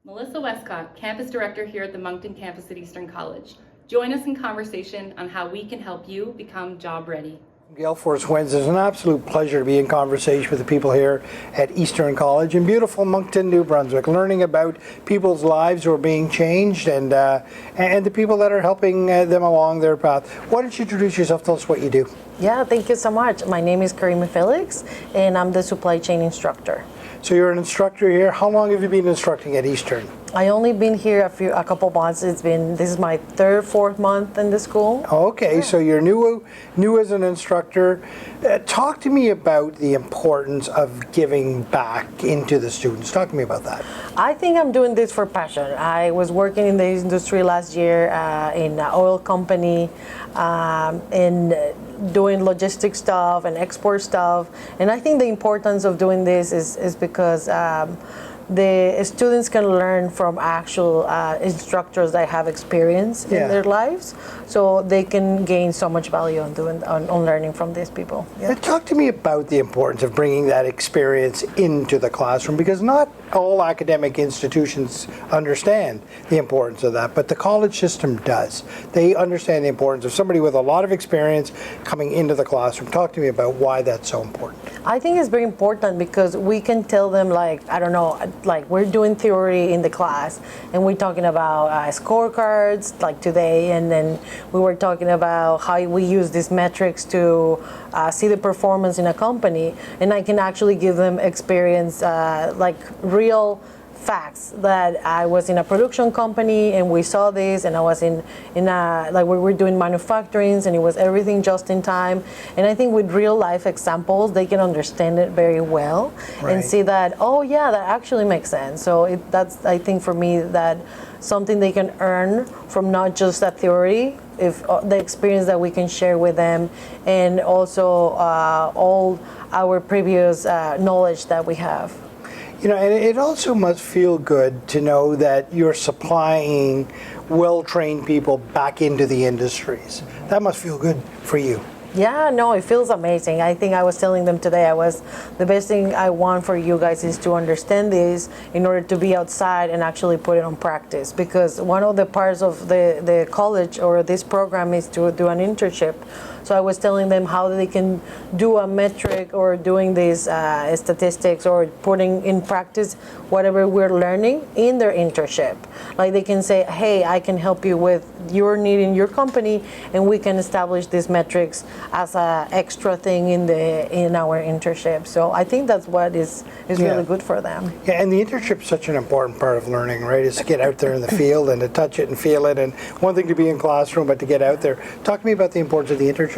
Melissa Westcott, Campus Director here at the Moncton campus at Eastern College. Join us in conversation on how we can help you become job ready. Gale Force Winds, it's an absolute pleasure to be in conversation with the people here at Eastern College in beautiful Moncton, New Brunswick, learning about people's lives who are being changed and the people that are helping them along their path. Why don't you introduce yourself, tell us what you do. Yeah, thank you so much. My name is Karime Felix, and I'm the supply chain instructor. So you're an instructor here. How long have you been instructing at Eastern? I only been here a couple months. This is my fourth month in the school. Okay, yeah. So you're new as an instructor. Talk to me about the importance of giving back into the students. Talk to me about that. I think I'm doing this for passion. I was working in the industry last year in an oil company and doing logistic stuff and export stuff. And I think the importance of doing this is because the students can learn from actual instructors that have experience in their lives, so they can gain so much value on learning from these people. Yeah. Talk to me about the importance of bringing that experience into the classroom, because not all academic institutions understand the importance of that, but the college system does. They understand the importance of somebody with a lot of experience coming into the classroom. Talk to me about why that's so important. I think it's very important because we can tell them, like, I don't know, like we're doing theory in the class and we're talking about scorecards like today, and then we were talking about how we use these metrics to see the performance in a company, and I can actually give them experience, like real facts that I was in a production company and we saw this, and I was in a, like we were doing manufacturing and it was everything just in time. And I think with real life examples they can understand it very well, right, and see that, oh yeah, that actually makes sense. So that's, I think for me, that something they can earn from not just that theory, if the experience that we can share with them, and also all our previous knowledge that we have. You know, and it also must feel good to know that you're supplying well-trained people back into the industries. That must feel good for you. Yeah, no, it feels amazing. I think I was telling them today, the best thing I want for you guys is to understand this in order to be outside and actually put it on practice. Because one of the parts of the college or this program is to do an internship. So I was telling them how they can do a metric or doing these statistics or putting in practice whatever we're learning in their internship. Like they can say, hey, I can help you with your need in your company, and we can establish these metrics as an extra thing in our internship. So I think that's what is really good for them. Yeah, and the internship is such an important part of learning, right? Is to get out there in the field and to touch it and feel it. And one thing to be in classroom, but to get out there. Talk to me about the importance of the internships.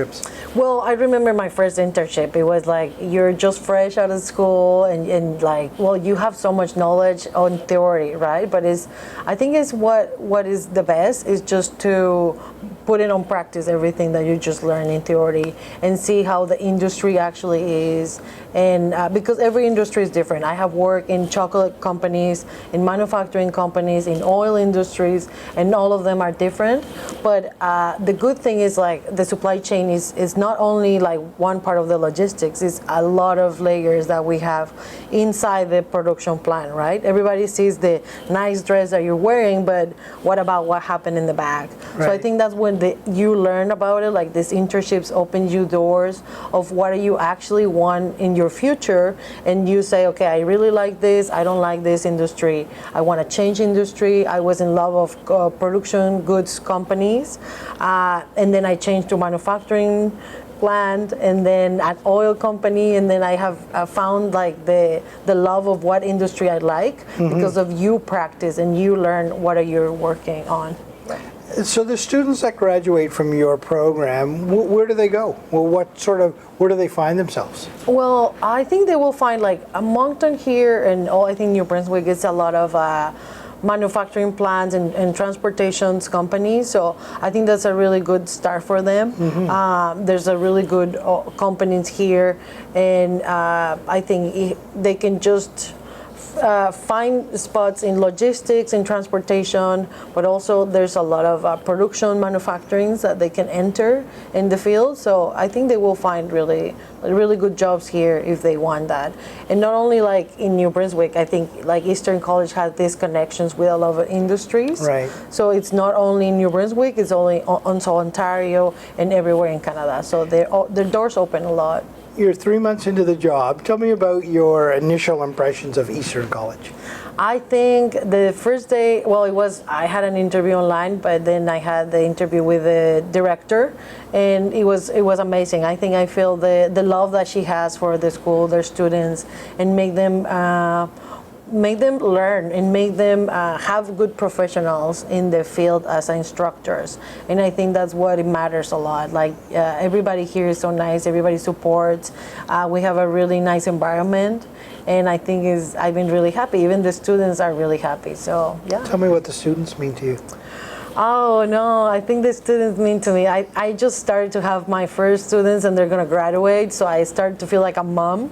Well, I remember my first internship. It was like you're just fresh out of school and like, well, you have so much knowledge on theory, right? But I think it's what is the best is just to put it on practice, everything that you just learned in theory, and see how the industry actually is. And because every industry is different. I have worked in chocolate companies, in manufacturing companies, in oil industries, and all of them are different. But the good thing is, like, the supply chain is not only like one part of the logistics, it's a lot of layers that we have inside the production plant, right? Everybody sees the nice dress that you're wearing, but what about what happened in the back? Right. So I think that's when you learn about it, like these internships open you doors of what do you actually want in your future, and you say, okay, I really like this, I don't like this industry, I want to change industry. I was in love of production goods companies, and then I changed to manufacturing plant, and then an oil company, and then I have found like the love of what industry I like, because of you practice and you learn what are you working on. So the students that graduate from your program, where do they go? Well, where do they find themselves? Well, I think they will find like a Moncton here, and I think New Brunswick gets a lot of manufacturing plants and transportations companies. So I think that's a really good start for them. There's a really good companies here, and I think they can just find spots in logistics, in transportation, but also there's a lot of production manufacturing that they can enter in the field. So I think they will find really good jobs here if they want that. And not only like in New Brunswick, I think like Eastern College has these connections with a lot of industries. Right. So it's not only in New Brunswick, it's also Ontario and everywhere in Canada. So their doors open a lot. You're 3 months into the job. Tell me about your initial impressions of Eastern College. I think the first day, I had an interview online, but then I had the interview with the director, and it was amazing. I think I feel the love that she has for the school, their students, and make them learn and make them have good professionals in the field as instructors. And I think that's what it matters a lot. Like everybody here is so nice, everybody supports. We have a really nice environment, and I think I've been really happy. Even the students are really happy. So yeah. Tell me what the students mean to you. Oh no, I think the students mean to me. I just started to have my first students and they're gonna graduate, so I started to feel like a mom.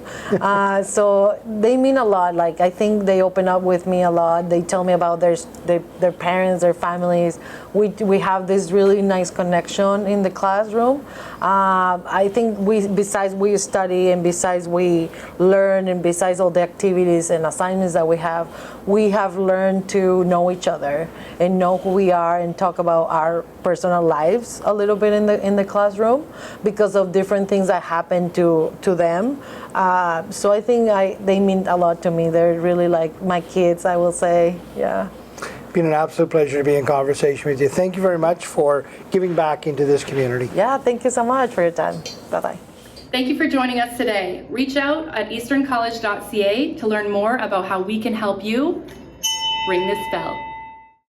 So they mean a lot. Like I think they open up with me a lot. They tell me about their parents, their families. We have this really nice connection in the classroom. I think besides we study and besides we learn and besides all the activities and assignments that we have learned to know each other and know who we are and talk about our personal lives a little bit in the classroom because of different things that happen to them. So I think they mean a lot to me. They're really like my kids, I will say. Yeah. Been an absolute pleasure to be in conversation with you. Thank you very much for giving back into this community. Yeah, thank you so much for your time. Bye-bye. Thank you for joining us today. Reach out at easterncollege.ca to learn more about how we can help you ring this bell.